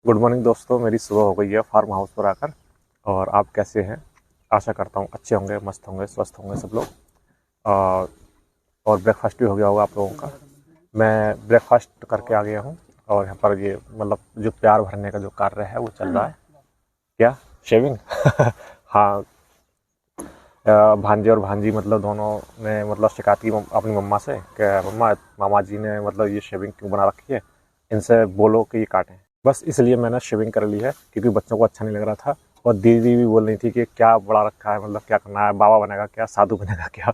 Good morning दोस्तों, मेरी सुबह हो गई है फार्म हाउस पर आकर। और आप कैसे हैं? आशा करता हूँ अच्छे होंगे, मस्त होंगे, स्वस्थ होंगे सब लोग। अ, और ब्रेकफास्ट भी हो गया होगा आप लोगों का। मैं ब्रेकफास्ट करके आ गया हूँ और यहाँ पर ये मतलब जो प्यार भरने का जो कार्य है वो चल रहा है। क्या? शेविंग? हाँ। भांजे और भांजी मतलब दोनों ने मतलब शिकायत की अपनी मम्मा से कि मम्मा, मामा जी ने मतलब ये शेविंग क्यों बना रखी है, इनसे बोलो कि ये काटें। बस इसलिए मैंने शेविंग कर ली है, क्योंकि बच्चों को अच्छा नहीं लग रहा था। और दीदी भी बोल रही थी कि क्या बड़ा रखा है, मतलब क्या करना है, बाबा बनेगा क्या, साधु बनेगा क्या?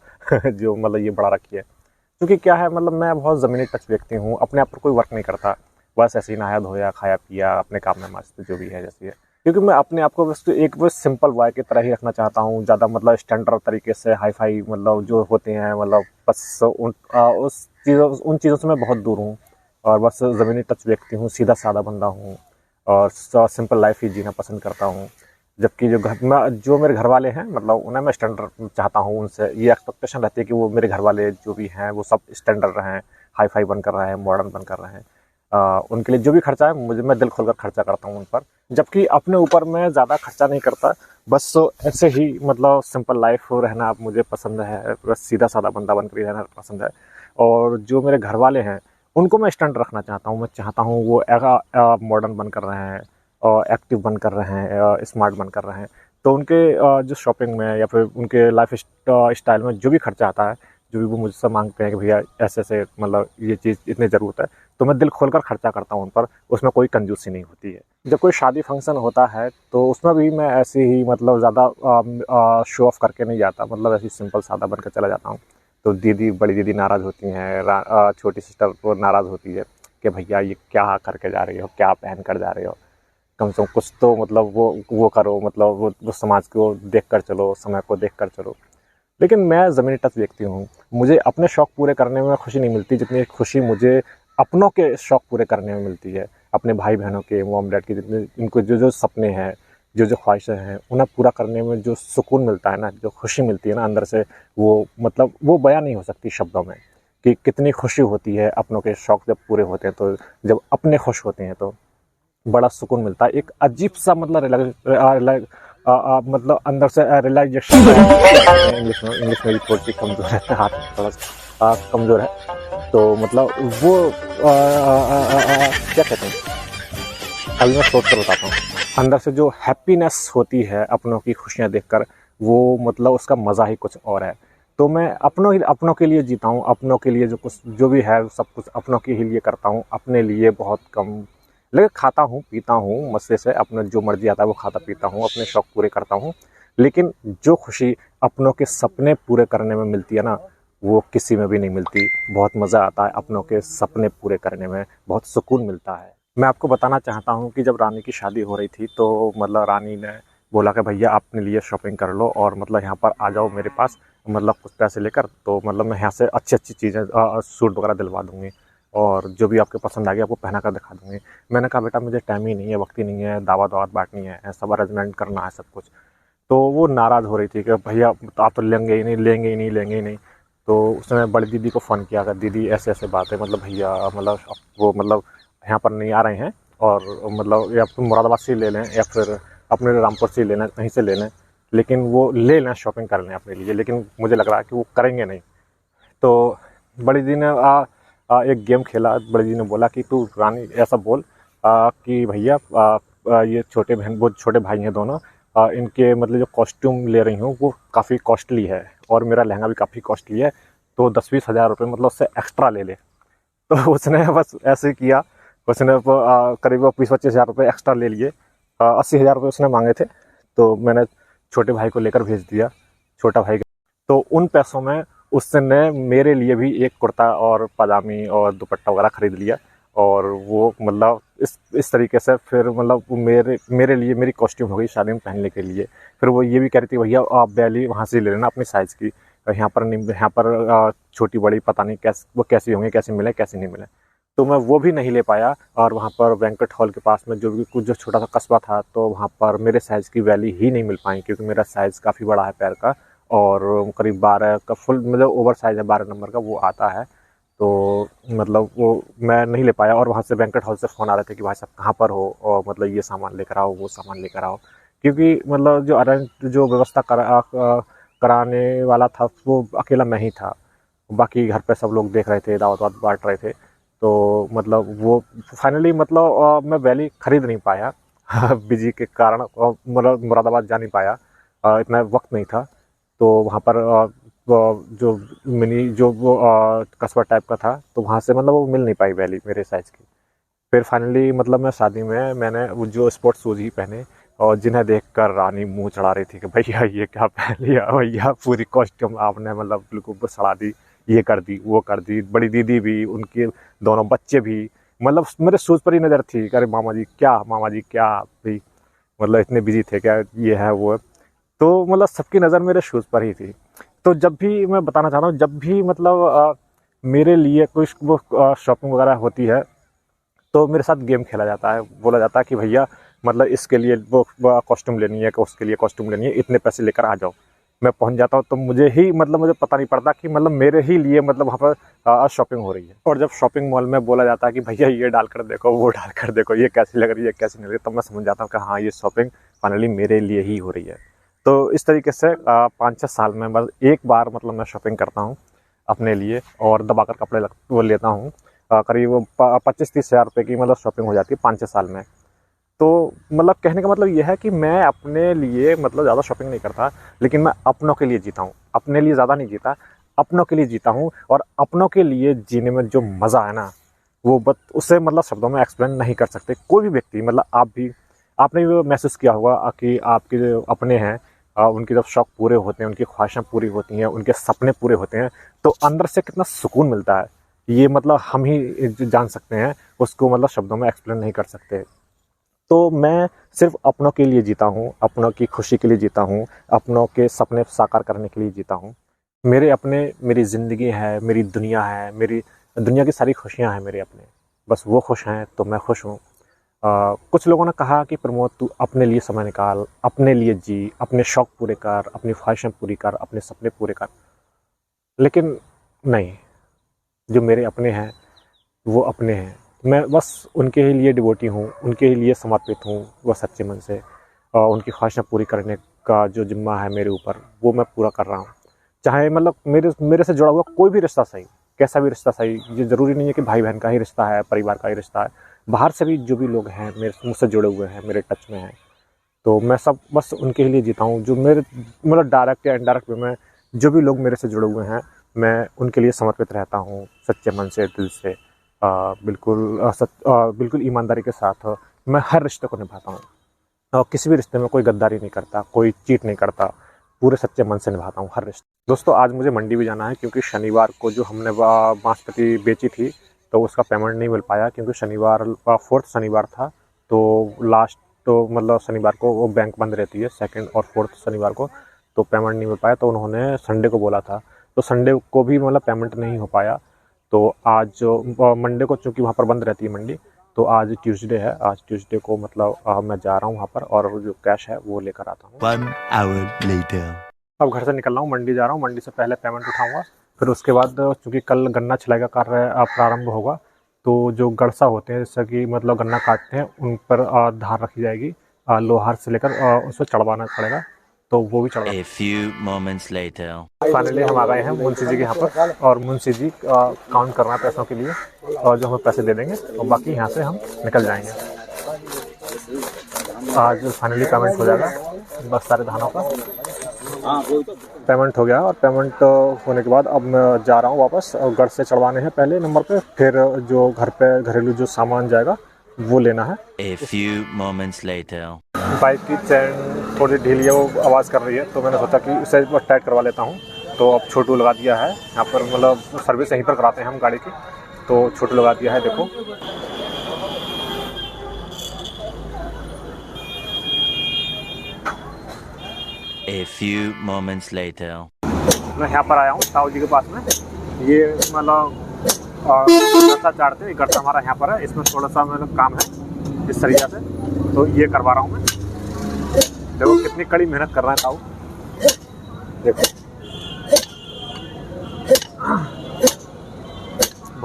जो मतलब ये बड़ा रखी है। क्योंकि क्या है, मतलब मैं बहुत ज़मीनी टच व्यक्ति हूँ, अपने आप पर कोई वर्क नहीं करता। बस ऐसे ही नहाया धोया, खाया पिया, अपने काम में मस्त जो भी है जैसे है। क्योंकि मैं अपने आप को बस एक बस सिंपल बॉय की तरह ही रखना चाहता हूँ, ज़्यादा मतलब स्टैंडर्ड तरीके से हाई फाई मतलब जो होते हैं, मतलब बस उन चीज़ों से मैं बहुत दूर हूँ। और बस ज़मीनी टच व्यक्ति हूँ, सीधा साधा बंदा हूँ। और सिंपल लाइफ ही जीना पसंद करता हूँ। जबकि जो मेरे घर वाले हैं, मतलब उन्हें मैं स्टैंडर्ड चाहता हूँ, उनसे ये एक्सपेक्टेशन रहती है कि वो मेरे घर वाले जो भी हैं वो सब स्टैंडर्ड रहें, हाई फाई बन कर रहे हैं, मॉडर्न बन कर रहे हैं। उनके लिए जो भी खर्चा है मैं दिल खोलकर खर्चा करता हूँ उन पर। जबकि अपने ऊपर मैं ज़्यादा खर्चा नहीं करता। बस तो ऐसे ही मतलब सिंपल लाइफ रहना अब मुझे पसंद है, बस सीधा साधा बंदा बनकर ही रहना पसंद है। और जो मेरे घर वाले हैं उनको मैं स्टैंडर्ड रखना चाहता हूँ। मैं चाहता हूँ वो मॉडर्न बन कर रहे हैं और एक्टिव बन कर रहे हैं, स्मार्ट बन कर रहे हैं। तो उनके जो शॉपिंग में या फिर उनके लाइफ स्टाइल में जो भी खर्चा आता है, जो भी वो मुझसे मांगते हैं कि भैया ऐसे ऐसे मतलब ये चीज़ इतनी ज़रूरत है, तो मैं दिल खोलकर खर्चा करता हूँ उन पर। उसमें कोई कंजूसी नहीं होती है। जब कोई शादी फंक्शन होता है तो उसमें भी मैं ऐसे ही मतलब ज़्यादा शो ऑफ करके नहीं जाता, मतलब ऐसे ही सिंपल सादा बनकर चला जाता हूँ। तो दीदी, बड़ी दीदी नाराज़ होती हैं, छोटी सिस्टर वो नाराज़ होती है कि भैया ये क्या करके जा रही हो, क्या पहन कर जा रहे हो। कम से कम कुछ तो मतलब वो करो, मतलब वो समाज को देख कर चलो, समय को देख कर चलो। लेकिन मैं ज़मीनी टच व्यक्ति हूँ। मुझे अपने शौक पूरे करने में खुशी नहीं मिलती जितनी खुशी मुझे अपनों के शौक पूरे करने में मिलती है। अपने भाई बहनों के, मॉम डैड के जितने इनको जो जो सपने हैं, जो जो ख्वाहिशें हैं, उन्हें पूरा करने में जो सुकून मिलता है ना, जो खुशी मिलती है ना अंदर से, वो मतलब वो बयां नहीं हो सकती शब्दों में कि कितनी खुशी होती है अपनों के शौक जब पूरे होते हैं। तो जब अपने खुश होते हैं तो बड़ा सुकून मिलता है। एक अजीब सा मतलब मतलब अंदर से रियलाइजेशन इंग्लिश में भी थोड़ी सी कमजोर है, हाथ थोड़ा सा कमजोर है। तो मतलब वो क्या कहते हैं, अभी मैं सोच कर बताता हूँ। अंदर से जो हैप्पीनेस होती है अपनों की खुशियाँ देखकर, वो मतलब उसका मज़ा ही कुछ और है। तो मैं अपनों के लिए जीता हूँ, अपनों के लिए जो कुछ जो भी है सब कुछ अपनों के ही लिए करता हूँ। अपने लिए बहुत कम, लेकिन खाता हूँ पीता हूँ मज़े से, अपना जो मर्जी आता है वो खाता पीता हूँ, अपने शौक पूरे करता हूँ। लेकिन जो खुशी अपनों के सपने पूरे करने में मिलती है ना, वो किसी में भी नहीं मिलती। बहुत मज़ा आता है अपनों के सपने पूरे करने में, बहुत सुकून मिलता है। मैं आपको बताना चाहता हूँ कि जब रानी की शादी हो रही थी तो मतलब रानी ने बोला कि भैया अपने लिए शॉपिंग कर लो और मतलब यहाँ पर आ जाओ मेरे पास, मतलब कुछ पैसे लेकर, तो मतलब मैं यहाँ से अच्छी अच्छी चीज़ें सूट वगैरह दिलवा दूँगी और जो भी आपके पसंद आ गया आपको पहना कर दिखा दूँगी। मैंने कहा बेटा मुझे टाइम ही नहीं है, वक्त ही नहीं है, दावत वावत बांटनी है, सब अरेंजमेंट करना है सब कुछ। तो वो नाराज़ हो रही थी कि भैया तो आप तो लेंगे ही नहीं, लेंगे ही नहीं, लेंगे ही नहीं। तो उसने बड़ी दीदी को फ़ोन किया कि दीदी ऐसे ऐसे बात है, मतलब भैया मतलब वो मतलब यहाँ पर नहीं आ रहे हैं, और मतलब या फिर मुरादाबाद से ही ले लें या फिर अपने रामपुर से ही लेना, कहीं से ले लें, लेकिन वो ले लें, शॉपिंग कर लें अपने लिए। लेकिन मुझे लग रहा है कि वो करेंगे नहीं। तो बड़ी दी ने एक गेम खेला। बड़ी दी ने बोला कि तू रानी ऐसा बोल कि भैया ये वो छोटे भाई हैं दोनों, इनके मतलब जो कॉस्ट्यूम ले रही हूँ वो काफ़ी कॉस्टली है और मेरा लहंगा भी काफ़ी कॉस्टली है, तो 10-20 हज़ार रुपये मतलब उससे एक्स्ट्रा ले ले। तो उसने बस ऐसे ही किया। उसने करीब 20-25 हज़ार रुपये एक्स्ट्रा ले लिए। 80 हज़ार रुपये उसने मांगे थे, तो मैंने छोटे भाई को लेकर भेज दिया। छोटा भाई, तो उन पैसों में उसने मेरे लिए भी एक कुर्ता और पजामी और दुपट्टा वगैरह खरीद लिया। और वो मतलब इस तरीके से फिर मतलब वो मेरे लिए मेरी कॉस्ट्यूम हो गई शादी में पहनने के लिए। फिर वो ये भी कह रही थी भैया आप बैली वहाँ से ले लेना अपनी साइज़ की, यहाँ पर नहीं, यहाँ पर छोटी बड़ी पता नहीं कैसे वो कैसी होंगी, कैसे मिले कैसे नहीं मिले। तो मैं वो भी नहीं ले पाया। और वहाँ पर बैंक्वेट हॉल के पास में जो भी कुछ जो छोटा सा कस्बा था, तो वहाँ पर मेरे साइज़ की वैली ही नहीं मिल पाई, क्योंकि मेरा साइज़ काफ़ी बड़ा है पैर का, और करीब 12 का फुल मतलब ओवर साइज़ है, 12 नंबर का वो आता है। तो मतलब वो मैं नहीं ले पाया, और वहाँ से बैंक्वेट हॉल से फ़ोन आ रहे थे कि भाई साहब कहाँ पर हो, और मतलब ये सामान लेकर आओ, वो सामान लेकर आओ, क्योंकि मतलब जो अरेंज जो व्यवस्था कराने वाला था वो अकेला मैं ही था। बाकी घर पे सब लोग देख रहे थे, दावत वात बाँट रहे थे। तो मतलब वो फाइनली मतलब मैं वैली खरीद नहीं पाया बिजी के कारण, मतलब मुरादाबाद जा नहीं पाया, इतना वक्त नहीं था। तो वहाँ पर जो मिनी जो वो कस्बा टाइप का था, तो वहाँ से मतलब वो मिल नहीं पाई वैली मेरे साइज़ की। फिर फाइनली मतलब मैं शादी में मैंने वो जो स्पोर्ट्स शूज़ ही पहने, और जिन्हें देखकर रानी मुंह चढ़ा रही थी कि भैया ये क्या पहन लिया भैया, पूरी कॉस्ट्यूम आपने मतलब बिल्कुल सड़ा दी, ये कर दी, वो कर दी। बड़ी दीदी भी, उनके दोनों बच्चे भी, मतलब मेरे शूज़ पर ही नज़र थी। अरे मामा जी क्या, मामा जी क्या भाई, मतलब इतने बिजी थे क्या, ये है वो है। तो मतलब सबकी नज़र मेरे शूज़ पर ही थी। तो जब भी मैं बताना चाह रहा हूँ, जब भी मतलब मेरे लिए कोई शॉपिंग वगैरह होती है, तो मेरे साथ गेम खेला जाता है। बोला जाता है कि भैया मतलब इसके लिए वो कॉस्ट्यूम लेनी है, कि उसके लिए कॉस्ट्यूम लेनी है, इतने पैसे लेकर आ जाओ। मैं पहुंच जाता हूँ तो मुझे ही मतलब मुझे पता नहीं पड़ता कि मतलब मेरे ही लिए मतलब वहाँ पर शॉपिंग हो रही है। और जब शॉपिंग मॉल में बोला जाता है कि भैया ये डाल कर देखो, वो डाल कर देखो, ये कैसी लग रही है, कैसी नहीं लग रही, तब मैं समझ जाता हूँ कि हाँ, ये शॉपिंग फाइनली मेरे लिए ही हो रही है। तो इस तरीके से 5-6 साल में बस एक बार मतलब मैं शॉपिंग करता हूँ अपने लिए, और दबाकर कपड़े वो लेता हूँ। करीब 25-30 हज़ार रुपये की मतलब शॉपिंग हो जाती है 5-6 साल में। तो मतलब कहने का मतलब ये है कि मैं अपने लिए मतलब ज़्यादा शॉपिंग नहीं करता, लेकिन मैं अपनों के लिए जीता हूँ। अपने लिए ज़्यादा नहीं जीता, अपनों के लिए जीता हूँ। और अपनों के लिए जीने में जो मज़ा है ना, वो बस उसे मतलब शब्दों में एक्सप्लेन नहीं कर सकते कोई भी व्यक्ति। मतलब आप भी, आपने भी महसूस किया होगा कि आपके जो अपने हैं, उनके जब शौक पूरे होते हैं, उनकी ख्वाहिशें पूरी होती हैं, उनके सपने पूरे होते हैं, तो अंदर से कितना सुकून मिलता है, ये मतलब हम ही जान सकते हैं। उसको मतलब शब्दों में एक्सप्लेन नहीं कर सकते। तो मैं सिर्फ अपनों के लिए जीता हूँ, अपनों की खुशी के लिए जीता हूँ, अपनों के सपने साकार करने के लिए जीता हूँ। मेरे अपने मेरी ज़िंदगी है, मेरी दुनिया है, मेरी दुनिया की सारी खुशियाँ हैं मेरे अपने। बस वो खुश हैं तो मैं खुश हूँ। कुछ लोगों ने कहा कि प्रमोद तू अपने लिए समय निकाल, अपने लिए जी, अपने शौक पूरे कर, अपनी ख्वाहिशें पूरी कर, अपने सपने पूरे कर। लेकिन नहीं, जो मेरे अपने हैं वो अपने हैं। मैं बस उनके ही लिए डिवोटी हूँ, उनके ही लिए समर्पित हूँ, वह सच्चे मन से। और उनकी ख्वाहिशें पूरी करने का जो ज़िम्मा है मेरे ऊपर, वो मैं पूरा कर रहा हूँ। चाहे मतलब मेरे मेरे से जुड़ा हुआ कोई भी रिश्ता सही, कैसा भी रिश्ता सही, ये ज़रूरी नहीं है कि भाई-बहन का ही रिश्ता है, परिवार का ही रिश्ता है। बाहर से भी जो भी लोग हैं मेरे मुझसे जुड़े हुए हैं, मेरे टच में हैं, तो मैं सब बस उनके ही लिए जीता हूँ। जो मेरे मतलब डायरेक्ट या इनडायरेक्ट वे में जो भी लोग मेरे से जुड़े हुए हैं, मैं उनके लिए समर्पित रहता हूँ, सच्चे मन से, दिल से। बिल्कुल ईमानदारी के साथ मैं हर रिश्ते को निभाता हूँ, और किसी भी रिश्ते में कोई गद्दारी नहीं करता, कोई चीट नहीं करता, पूरे सच्चे मन से निभाता हूँ हर रिश्ते। दोस्तों आज मुझे मंडी भी जाना है, क्योंकि शनिवार को जो हमने बासमती बेची थी, तो उसका पेमेंट नहीं मिल पाया, क्योंकि शनिवार 4th शनिवार था। तो लास्ट तो मतलब शनिवार को वो बैंक बंद रहती है, 2nd और 4th शनिवार को, तो पेमेंट नहीं मिल पाया। तो उन्होंने संडे को बोला था, तो संडे को भी मतलब पेमेंट नहीं हो पाया। तो आज जो मंडे को, चूँकि वहाँ पर बंद रहती है मंडी, तो आज ट्यूसडे है, आज ट्यूसडे को मतलब मैं जा रहा हूँ वहाँ पर, और जो कैश है वो लेकर आता हूँ। 1 hour later. अब घर से निकल रहा हूँ, मंडी जा रहा हूँ। मंडी से पहले पेमेंट उठाऊँगा, फिर उसके बाद चूँकि कल गन्ना छिलाई का कार्य प्रारंभ होगा, तो जो गड़सा होते हैं, जैसे कि मतलब गन्ना काटते हैं, उन पर धार रखी जाएगी, लोहार से लेकर उस पर चढ़वाना पड़ेगा, तो वो भी चढ़वा। A few moments later. Finally हम आ गए हैं मुंशी जी के यहाँ पर, और मुंशी जी काउंट करना है पैसों के लिए, और जो हमें पैसे दे देंगे, और बाकी यहाँ से हम निकल जाएंगे। आज फाइनली पेमेंट हो जाएगा बस सारे धानों का। पेमेंट हो गया, और पेमेंट होने के बाद अब मैं जा रहा हूँ वापस, और घर से चढ़वाने हैं पहले नंबर पे, फिर जो घर पे घरेलू जो सामान जाएगा वो लेना है। A few moments later. Bike की चैन थोड़ी ढीली है, वो आवाज़ कर रही है, तो मैंने सोचा कि उसे टाइट करवा लेता हूँ। तो अब छोटू लगा दिया है यहाँ पर, मतलब सर्विस यहीं पर कराते हैं हम गाड़ी की, तो छोटू लगा दिया है, देखो। A few moments later. मैं यहाँ पर आया हूँ ताऊ जी के पास में। ये मतलब गट्टा चाड़ते हैं, गट्टा हमारा यहाँ पर है, इसमें थोड़ा सा मतलब काम है इस तरीके से, तो ये करवा रहा हूँ मैं। देखो कितनी कड़ी मेहनत कर रहा है ताऊ, देखो।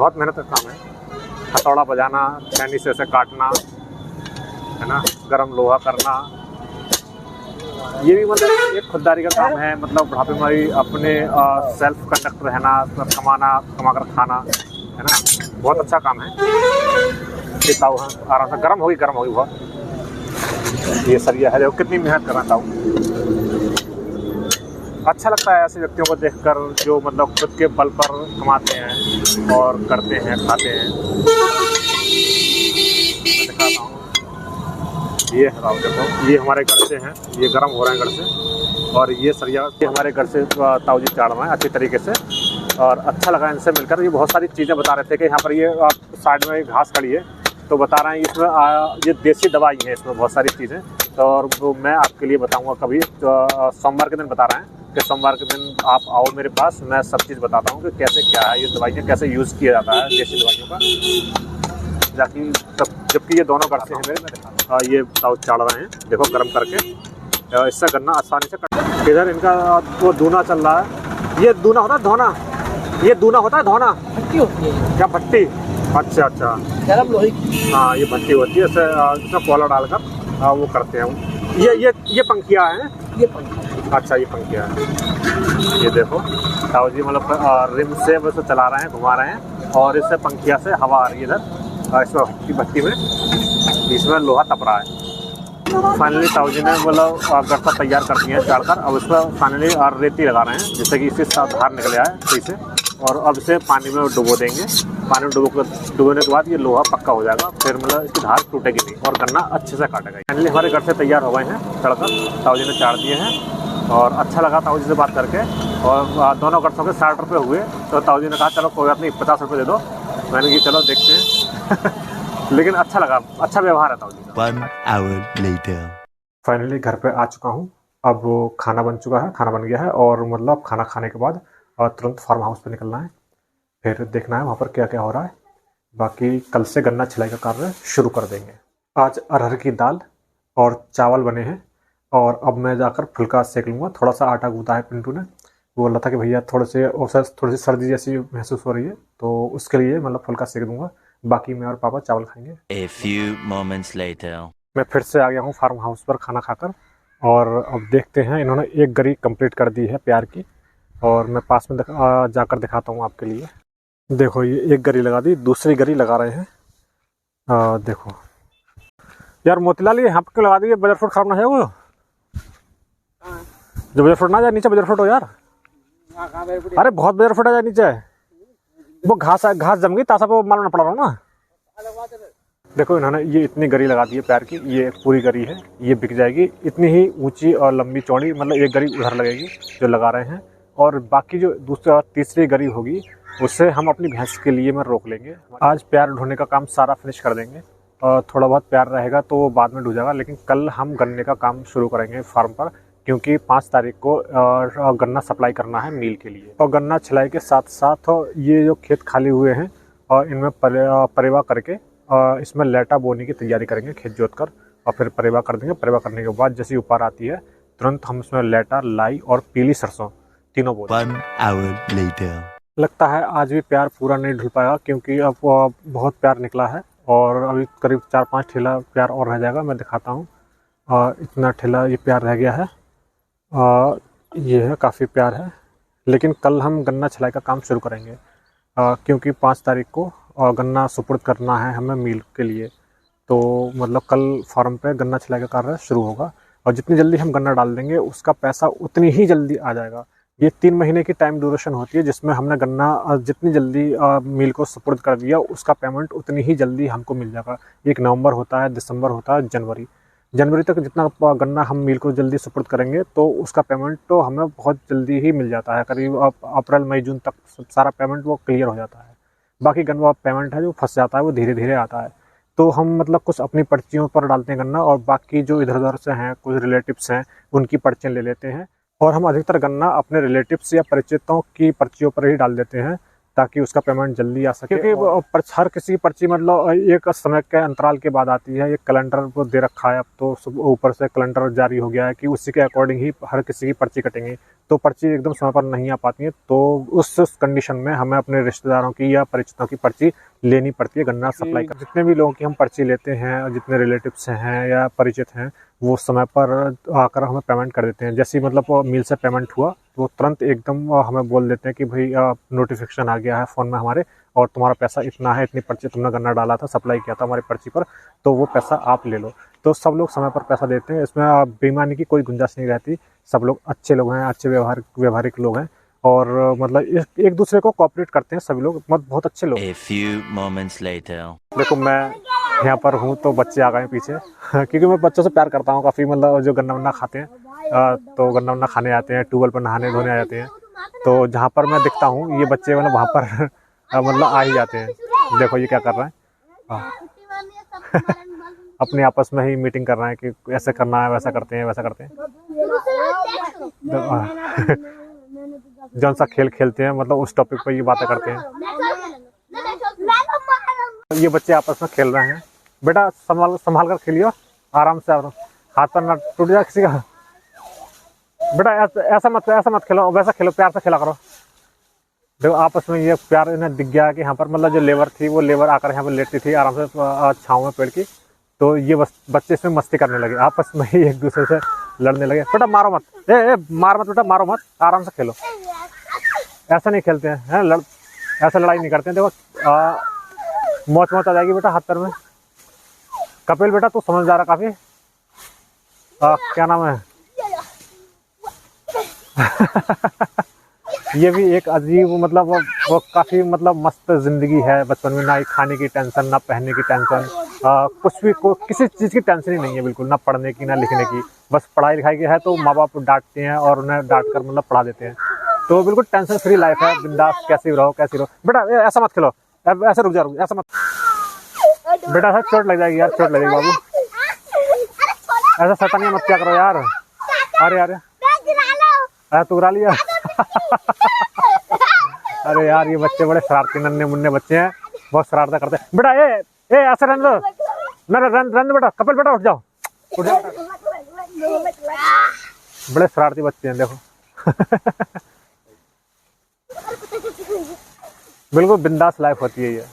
बहुत मेहनत का काम है। हथौड़ा बजाना, छेनी से ऐसे काटना, है ना, गरम लोहा करना, ये भी मतलब एक खुददारी का काम है। मतलब बुढ़ापे में हमारी अपने सेल्फ कंडक्ट रहना, कमा कर खाना, है ना, बहुत अच्छा काम है। ये ताऊ है, आराम से गर्म होगी बहुत। ये सरिया है, देखो कितनी मेहनत कर रहा है ताऊ। अच्छा लगता है ऐसे व्यक्तियों को देखकर जो मतलब खुद के बल पर कमाते हैं और करते हैं, खाते हैं। मैं दिखाता हूँ, ये है ताऊ, देखो ये हमारे घर से हैं, ये गर्म हो रहे हैं घर से। और ये सरिया ये हमारे घर से ताऊ जी चाड़ रहे हैं अच्छी तरीके से, और अच्छा लगा इनसे मिलकर। ये बहुत सारी चीज़ें बता रहे थे कि यहाँ पर ये साइड में घास खड़ी है, तो बता रहे हैं इसमें ये देसी दवाई है, इसमें बहुत सारी चीज़ें। तो और वो मैं आपके लिए बताऊंगा कभी, तो सोमवार के दिन बता रहे हैं कि सोमवार के दिन आप आओ मेरे पास, मैं सब चीज़ बताता हूँ कि कैसे क्या है ये दवाइयाँ, कैसे यूज़ किया जाता है देसी दवाइयों का। जाकि जबकि ये दोनों घर से हैं मेरे, मैं ये ताऊ चाड़ रहे हैं, देखो गर्म करके इससे गन्ना आसानी से कट। इधर इनका वो दूना चल रहा है। ये दूना होता है धोना, ये दूना होता है धोना, भट्टी होती है क्या भट्टी? अच्छा अच्छा, गरम लोहे की। हाँ ये भट्टी होती है, इसमें कोयला डालकर वो करते हैं। ये पंखिया है, ये पंखा। अच्छा ये पंखिया है। ये देखो ताऊ जी मतलब रिम से बस चला रहे हैं, घुमा रहे हैं, और इससे पंखिया से हवा आ रही है इधर इसमें भट्टी में, इसमें लोहा तप रहा है। फाइनली ताऊ जी ने मतलब गर्ता तैयार कर दिया है चाड़ कर। अब इसमें फाइनली रेती लगा रहे हैं, जिससे कि इससे धार निकल आए सही से, और अब इसे पानी में डुबो देंगे। पानी में डुबोने के बाद ये लोहा पक्का हो जाएगा, फिर मतलब इसकी धार टूटेगी नहीं और गन्ना अच्छे से काटेगा। फाइनली हमारे घर से तैयार हो गए हैं चढ़कर, ताऊ जी ने चाड़ दिए हैं, और अच्छा लगा ताऊ जी से बात करके। और दोनों गर्तों के 60 रुपये हुए, तो ताऊ जी ने कहा चलो कोई बात नहीं 50 रुपये दे दो। मैंने कहा चलो देखते हैं लेकिन अच्छा लगा, अच्छा व्यवहार है ताऊ जी का। 1 hour later. फाइनली घर पे आ चुका हूँ। अब वो खाना बन चुका है, खाना बन गया है, और मतलब खाना खाने के बाद तुरंत फार्म हाउस पे निकलना है, फिर देखना है वहाँ पर क्या क्या हो रहा है। बाकी कल से गन्ना छिलाई का कार्य शुरू कर देंगे। आज अरहर की दाल और चावल बने हैं, और अब मैं जाकर फुल्का सेक लूँगा। थोड़ा सा आटा गूंथा है पिंटू ने, वो बोला था कि भैया थोड़ी सी सर्दी जैसी महसूस हो रही है, तो उसके लिए मतलब फुल्का सेक दूँगा। बाकी मैं और पापा चावल खाएंगे। A few moments later. मैं फिर से आ गया हूँ फार्म हाउस पर खाना खाकर, और अब देखते हैं। इन्होंने एक गरी कंप्लीट कर दी है प्यार की, और मैं पास में जाकर दिखाता हूँ आपके लिए। देखो ये एक गरी लगा दी, दूसरी गरी लगा रहे हैं। देखो यार मोतीलाल, ये यहाँ पे क्यों लगा दी? बजर फ्रूट खराब ना है वो, जो बजर फ्रूट ना जाए नीचे, बजर फ्रूट हो यार। अरे बहुत बजर फ्रूट आ जाए नीचे, वो घास जम गई, तासा पे मालूम ना पड़ा रहा ना। देखो इन्होंने ये इतनी गरी लगा दी है प्यार की, ये पूरी गरी है, ये बिक जाएगी। इतनी ही ऊंची और लंबी चौड़ी, मतलब एक गरी उधर लगेगी जो लगा रहे हैं, और बाकी जो दूसरी और तीसरी गरी होगी उससे हम अपनी भैंस के लिए में रोक लेंगे। आज प्यार ढूंढने का काम सारा फिनिश कर देंगे, और थोड़ा बहुत प्यार रहेगा तो वो बाद में ढूंढेगा, लेकिन कल हम गन्ने का काम शुरू करेंगे फार्म पर, क्योंकि 5 तारीख को गन्ना सप्लाई करना है मील के लिए। और गन्ना छिलाई के साथ साथ ये जो खेत खाली हुए हैं, और इनमें परेवा करके इसमें लेटा बोने की तैयारी करेंगे, खेत जोत कर, और फिर परेवा कर देंगे। परेवा करने के बाद जैसी ऊपर आती है तुरंत हम इसमें लेटा, लाई और पीली सरसों तीनों बो। 1 hour later. लगता है आज भी प्यार पूरा नहीं ढुल पाएगा, क्योंकि अब बहुत प्यार निकला है, और अभी करीब 4-5 ठेला प्यार और रह जाएगा। मैं दिखाता हूँ, इतना ठेला ये प्यार रह गया है, ये है काफ़ी प्यार है। लेकिन कल हम गन्ना छिलाई का काम शुरू करेंगे, क्योंकि 5 तारीख को गन्ना सुपुर्द करना है हमें मील के लिए। तो मतलब कल फार्म पे गन्ना छिलाई का कार्य शुरू होगा, और जितनी जल्दी हम गन्ना डाल देंगे उसका पैसा उतनी ही जल्दी आ जाएगा। ये 3 महीने की टाइम ड्यूरेशन होती है, जिसमें हमने गन्ना जितनी जल्दी मील को सुपुर्द कर दिया उसका पेमेंट उतनी ही जल्दी हमको मिल जाएगा। 1 नवंबर होता है, दिसंबर होता है, जनवरी तक जितना गन्ना हम मील को जल्दी सुपुर्द करेंगे तो उसका पेमेंट तो हमें बहुत जल्दी ही मिल जाता है। करीब अप्रैल मई जून तक सारा पेमेंट वो क्लियर हो जाता है। बाकी गन्ना पेमेंट है जो फंस जाता है, वो धीरे धीरे आता है। तो हम मतलब कुछ अपनी पर्चियों पर डालते हैं गन्ना, और बाकी जो इधर उधर से हैं कुछ रिलेटिव्स हैं उनकी पर्चियाँ ले लेते हैं, और हम अधिकतर गन्ना अपने रिलेटिव्स या परिचितों की पर्चियों पर ही डाल देते हैं, ताकि उसका पेमेंट जल्दी आ सके। क्योंकि हर किसी की पर्ची मतलब एक समय के अंतराल के बाद आती है। एक कैलेंडर को दे रखा है अब तो, ऊपर से कैलेंडर जारी हो गया है कि उसी के अकॉर्डिंग ही हर किसी की पर्ची कटेंगी। तो पर्ची एकदम समय पर नहीं आ पाती है, तो उस कंडीशन में हमें अपने रिश्तेदारों की या परिचितों की पर्ची लेनी पड़ती है गन्ना सप्लाई कर। जितने भी लोगों की हम पर्ची लेते हैं, जितने रिलेटिव्स हैं या परिचित हैं, वो समय पर आकर हमें पेमेंट कर देते हैं। जैसे मतलब मिल से पेमेंट हुआ तो तुरंत एकदम हमें बोल देते हैं कि भाई नोटिफिकेशन आ गया है फ़ोन में हमारे, और तुम्हारा पैसा इतना है, इतनी पर्ची तुमने गन्ना डाला था, सप्लाई किया था हमारी पर्ची पर, तो वो पैसा आप ले लो। तो सब लोग समय पर पैसा देते हैं, इसमें बेईमानी की कोई गुंजाइश नहीं रहती। सब लोग अच्छे लोग हैं, अच्छे व्यवहारिक लोग हैं, और मतलब एक दूसरे को कोऑपरेट करते हैं सभी लोग, बहुत अच्छे लोग। A few moments later. देखो मैं यहाँ पर हूँ तो बच्चे आ गए पीछे क्योंकि मैं बच्चों से प्यार करता हूँ काफ़ी। मतलब जो गन्ना वन्ना खाते हैं तो गन्ना वन्ना खाने आते हैं, ट्यूबवेल पर नहाने धोने आ जाते हैं। तो जहाँ पर मैं दिखता हूँ ये बच्चे मतलब वहाँ पर मतलब आ ही जाते हैं। देखो ये क्या कर रहे हैं अपने आपस में ही मीटिंग कर रहे हैं कि ऐसे करना है, वैसा करते हैं, वैसा करते हैं। जौन सा खेल खेलते हैं मतलब उस टॉपिक पर ये बातें करते हैं। ये बच्चे आपस में खेल रहे हैं। बेटा संभाल कर खेलियो, आराम से, हाथ पर ना टूट जाए किसी का। बेटा ऐसा मत खेलो, वैसा खेलो, प्यार से खेला करो। देखो आपस में ये प्यार इन्हें दिख गया कि यहाँ पर मतलब जो लेबर थी वो लेबर आकर यहाँ पर लेटती थी आराम से छाँव में पेड़ की। तो ये बच्चे इसमें मस्ती करने लगे, आपस में ही एक दूसरे से लड़ने लगे। बेटा मारो मत, मार मत बेटा, मारो मत, आराम से खेलो। ऐसा नहीं खेलते हैं, ऐसा लड़ाई नहीं करते हैं। देखो मौत आ जाएगी बेटा हाथ पैर में। कपिल बेटा तू समझ जा रहा काफी। क्या नाम है ये भी एक अजीब मतलब वो काफ़ी मतलब मस्त ज़िंदगी है। बचपन में ना ही खाने की टेंशन, ना पहनने की टेंशन, कुछ भी किसी चीज़ की टेंशन ही नहीं है बिल्कुल, ना पढ़ने की ना लिखने की। बस पढ़ाई लिखाई की है तो माँ बाप डांटते हैं और उन्हें डांट कर मतलब पढ़ा देते हैं। तो बिल्कुल टेंशन फ्री लाइफ है, बिंदास, कैसे रहो। बेटा ऐसा मत खेलो, ऐसा रुक जा, ऐसा मत बेटा, ऐसा चोट लग जाएगी यार, चोट लगेगी बाबू। ऐसा शैतानी मत क्या करो यार। अरे तू गिरा लिया अरे यार ये बच्चे बड़े शरारती नन्हे मुन्ने बच्चे हैं, बहुत शरारता करते हैं। बेटा ऐसे रहने दो ना, रहने दो बेटा। कपिल बेटा उठ जाओ बड़े शरारती बच्चे हैं देखो बिल्कुल बिंदास लाइफ होती है ये,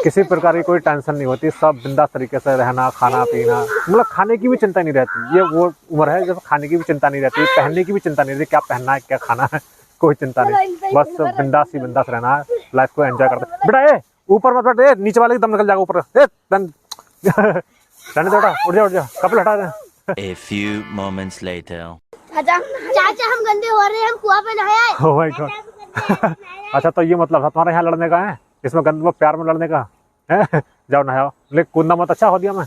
किसी प्रकार की कोई टेंशन नहीं होती। सब बिंदास तरीके से रहना, खाना पीना, मतलब खाने की भी चिंता नहीं रहती। ये वो उम्र है जब खाने की भी चिंता नहीं रहती, पहनने की भी चिंता नहीं रहती, क्या पहनना है क्या खाना है कोई चिंता नहीं। बस बिंदास ही बिंदास रहना है, लाइफ को एंजॉय करते। बेटा ऊपर मत बैठ, नीचे वाले की दम निकल जाएगा ऊपर। रहने दो बेटा, उठ जा कपड़े हटा दे। A few moments later. चाचा हम गंदे हो रहे हैं, हम कुआं पे नहाया। ओह माय गॉड अच्छा तो ये मतलब था तुम्हारे यहाँ लड़ने का है, इसमें गंद प्यार में लड़ने का है। जाओ नहाओ, लेकिन कूदना मत, अच्छा हो दिया मैं,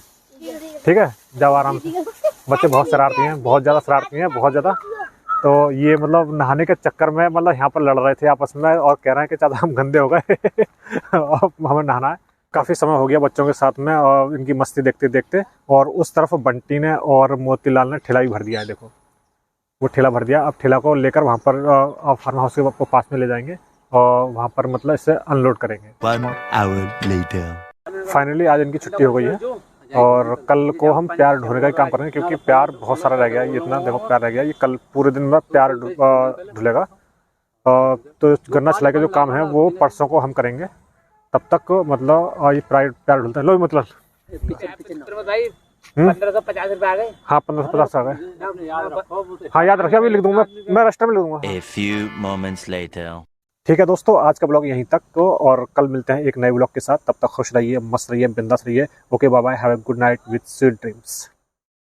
ठीक है जाओ आराम से। बच्चे बहुत शरारती हैं, बहुत ज़्यादा शरारती हैं, बहुत ज़्यादा। तो ये मतलब नहाने के चक्कर में मतलब यहाँ पर लड़ रहे थे आपस में और कह रहे हैं कि चाचा हम गंदे हो गए अब हमें नहाना है। काफ़ी समय हो गया बच्चों के साथ में और इनकी मस्ती देखते देखते। और उस तरफ बंटी ने और मोतीलाल ने ठेला भी भर दिया है, देखो वो ठेला भर दिया। अब ठेला को लेकर वहाँ पर फार्म हाउस के पास में ले जाएंगे और वहाँ पर मतलब इसे अनलोड करेंगे। 1 hour later. फाइनली आज इनकी छुट्टी हो गई है और कल को हम प्यार ढूंढने का ही काम करेंगे, क्योंकि प्यार बहुत सारा रह गया है। ये इतना देखो प्यार रह गया, ये कल पूरे दिन में प्यार ढूंढेगा। तो गन्ना छिलाई का जो काम है वो परसों को हम करेंगे। तब तक मतलब ये प्यार ढूंढते हैं। लो मतलब 1550 रुपए आ गए। हाँ 1550 आ गए। हाँ याद रखिए, अभी लिख दूंगा मैं, रजिस्टर में लिख दूंगा। A few moments later. ठीक है दोस्तों, आज का ब्लॉग यहीं तक तो, और कल मिलते हैं एक नए ब्लॉग के साथ। तब तक खुश रहिए, मस्त रहिए, बिंदास रहिए। Okay bye bye, have a good night with sweet dreams.